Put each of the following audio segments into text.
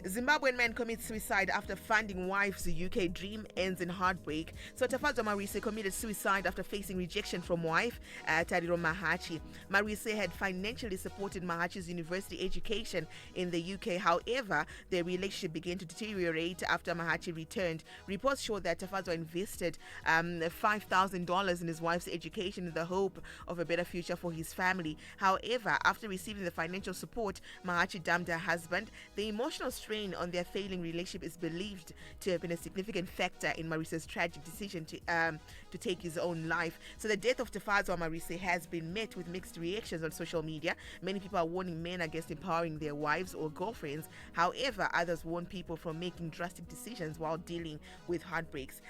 Zimbabwean man commits suicide after funding wife's UK dream, ends in heartbreak. So Tafadzwa Marise committed suicide after facing rejection from wife Tariro Mahachi. Marise had financially supported Mahachi's university education in the UK. However, their relationship began to deteriorate after Mahachi returned. Reports show that Tafadzwa invested $5,000 in his wife's education in the hope of a better future for his family. However, after receiving the financial support, Mahachi dumped her husband. The emotional strain on their failing relationship is believed to have been a significant factor in Marise's tragic decision to take his own life. So the death of Tafadzwa Marise has been met with mixed reactions on social media. Many people are warning men against empowering their wives or girlfriends. However, others warn people from making drastic decisions while dealing with heartbreaks.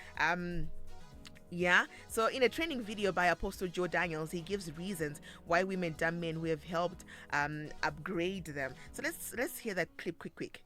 Yeah, so in a training video by Apostle Joe Daniels, he gives reasons why women dump men who have helped upgrade them. So let's hear that clip quick.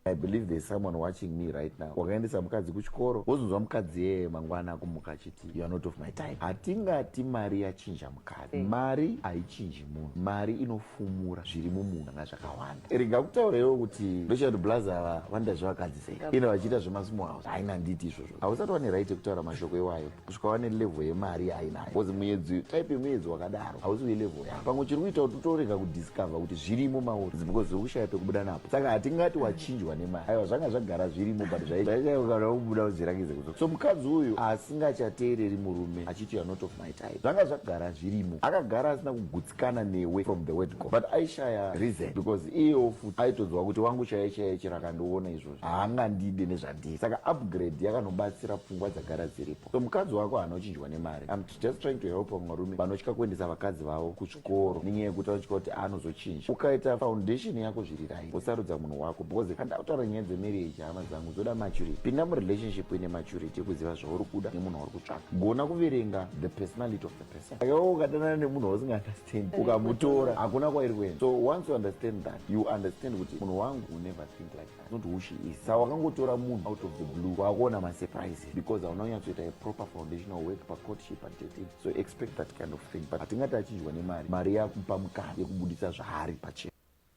I believe there's someone watching me right now. Wakaendesa mukadzi kuchikoro, wozonzwa mukadzi yeye mangwana kumuka achiti you are not of my type. Hatingati mari yachinja mukadzi. Mari haichinji munhu. Mari inofumura zviri mumunhu zvakawanda. Rega kutaurewo kuti Richard Blaza vanda zvakadzi sei. Ino vachiita zvemasumo house. Haina nditi izvozvo. Hausati wane right kutaura mashoko ewayo. Kusvika wane level yemari hainayo. Because muedzi type yemuedzi wakadaro. Hausi level yako. Pamwe chiri kuita kuti utorega kudiscover kuti zvirimo mauri. Because zviri kushaya pekubuda napo. Saka hatingati wachinjwa nemari. Aiwa zvanga zvagara zvirimo but zvaichaukana kubuda uzirangize kuti so mukadzi uyu asingachateereri murume achiti you are not of my type zvanga zvagara zvirimo akagara asina kugutsikana newe from the word go but aishaya reason because iyewo futi aitodzwa kuti wangu chaiye chiro akandoona izvozvo haangandide nezvandiri saka upgrade yakanobatsira pfungwa dzagara dziripo so mukadzi wako haana kuchinjwa nemari I'm just trying to help varume vanotya kuendesa vakadzi vavo kuchikoro nenyaya yekuti vanotya kuti anozochinja ukaita foundation yako zviri right usarudza munhu wako because kandautaura nyaya dzemarriage hama dzangu dzoda maturity pinda murelationship ine maturity yekuziva zvauri kuda nemunhu wauri kutsvaka gona kuverenga the personality of the person akawo ukadanana nemunhu wausinga understand ukamutora hakuna kwairi kuenda so once you understand that you understand kuti munhu wangu will never think like that not who she is sa wakangotora munhu out of the blue wakuona masurprises because hauna kunyatsoita a proper foundational work pacourtship and dating so expect that kind of thing but hatingati achinjwa nemari mari yakupa mukana yekubudisa zvaari pachena.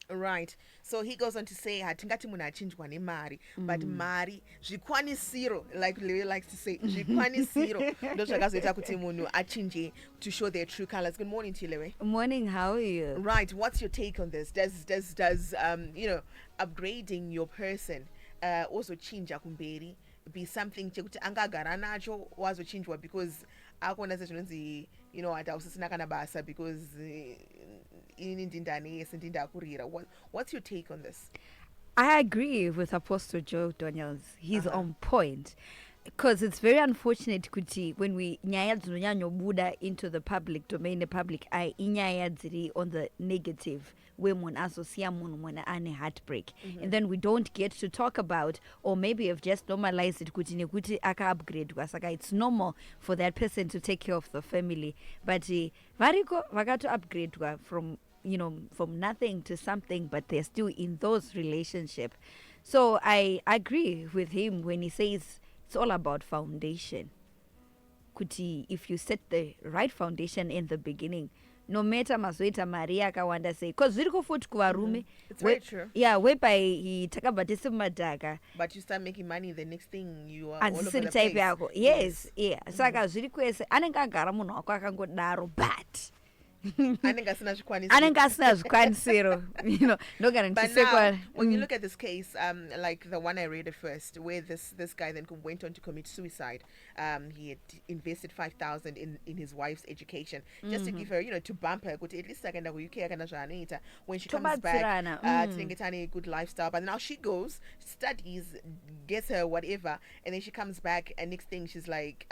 Right. So he goes on to say hatingati munhu achinjwa nemari but mari zvikwanisiro like Lewy likes to say zvikwanisiro ndo zvakazoita kuti munhu achinje to show their true colors. Good morning to you, Lewy. Morning, how are you? Right. What's your take on this? Does upgrading your person also chinja kumberi be something chekuti angagara nacho wazochinjwa because akuona sezvinonzi hati hausisina kana basa because ini ndindani yese ndindakurira. What's your take on this? I agree with Apostle Joe Daniels. He's on point. Because it's very unfortunate kuti when we nyaya dzinonyanyobuda into the public domain, the public eye, inyaya dziri on the negative, where munhu azosiya munhu mwana ane heartbreak. And then we don't get to talk about, or maybe have just normalized it kuti nekuti aka-upgrade saka it's normal for that person to take care of the family. But variko vakato-upgrade from from nothing to something, but they're still in those relationship. So I agree with him when he says it's all about foundation. Kuti, if you set the right foundation in the beginning, no matter mazoita Maria akawanda say, because ziriko futhi kuvarume. It's very true. Yeah, whereby he takabatisa madaka. But you start making money, the next thing you are all over the type place. Yako. Yes, yeah. Saka ziriko ese anenge agara munhu wako akangodaro but anenge asina zvikwanisiro. No guarantee. But now, when you look at this case, like the one I read at first, where this guy then went on to commit suicide, he had invested $5,000 in his wife's education, just to give her, to bump her, at least UK when she comes back, to get a good lifestyle. But now she goes, studies, gets her whatever, and then she comes back, and next thing she's like,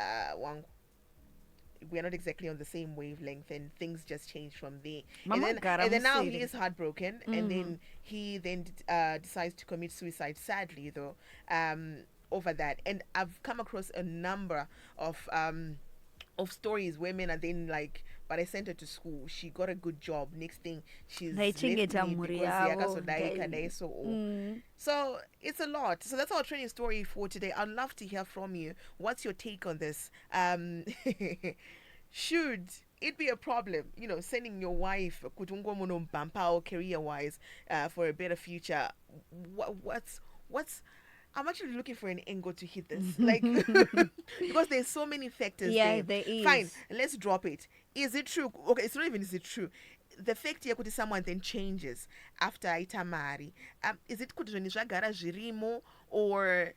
we're not exactly on the same wavelength, and things just change from there. And then now he is heartbroken, and then he decides to commit suicide, sadly though, over that. And I've come across a number of stories where men are then like, but I sent her to school, she got a good job, next thing she's left me because so it's a lot. So that's our training story for today. I'd love to hear from you. What's your take on this? Should it'd be a problem, sending your wife kuti ungomunombampa career-wise for a better future. What's I'm actually looking for an angle to hit this, like, because there's so many factors. Yeah, there is. Fine, let's drop it. Is it true? Okay, it's not even is it true. The fact here kuti someone then changes after itamari. Is it kuti zvinhu zvagara zvirimo, or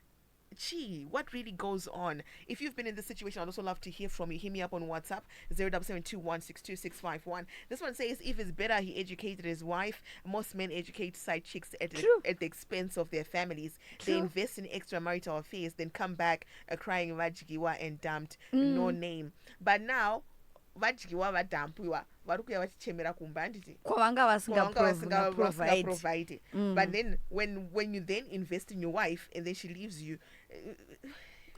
what really goes on? If you've been in this situation, I'd also love to hear from you. Hit me up on WhatsApp 0772162651. This one says, if it's better he educated his wife. Most men educate side chicks at the expense of their families. They invest in extramarital affairs, then come back crying vajigiwa and dumped, no name. But now vajigiwa vadampiwa varukuya vachichemera kumba handiti kwavanga vasingaprovide. But then when you then invest in your wife and then she leaves you,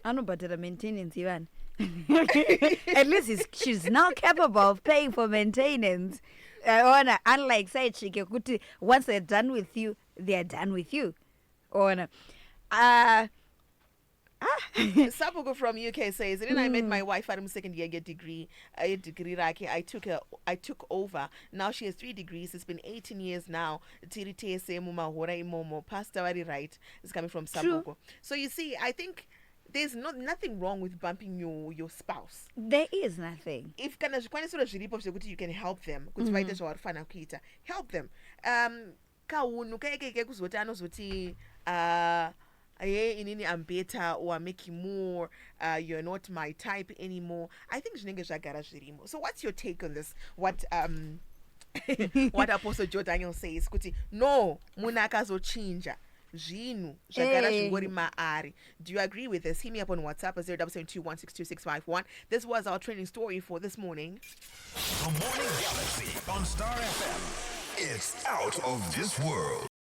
anobhadhara maintenance even. At least she's now capable of paying for maintenance. Unlike side chick, once they're done with you, they're done with you. Sapuko from UK says, then I met my wife at second year degree. I took over. Now she has 3 degrees. It's been 18 years now. Pastor very right. It's coming from Sapuko. So you see, I think there's nothing wrong with bumping your spouse. There is nothing. If you can help them, help them. Inini I'm better, or I'm making more, you're not my type anymore. I think so what's your take on this? What what Apostle Joe Daniel says, kuti no munakazo chinja zvinu zvagara zvingori maari. Do you agree with this? Hit me up on WhatsApp at 0772162651. This was our training story for this morning. The Morning Galaxy on Star FM. It's out of this world.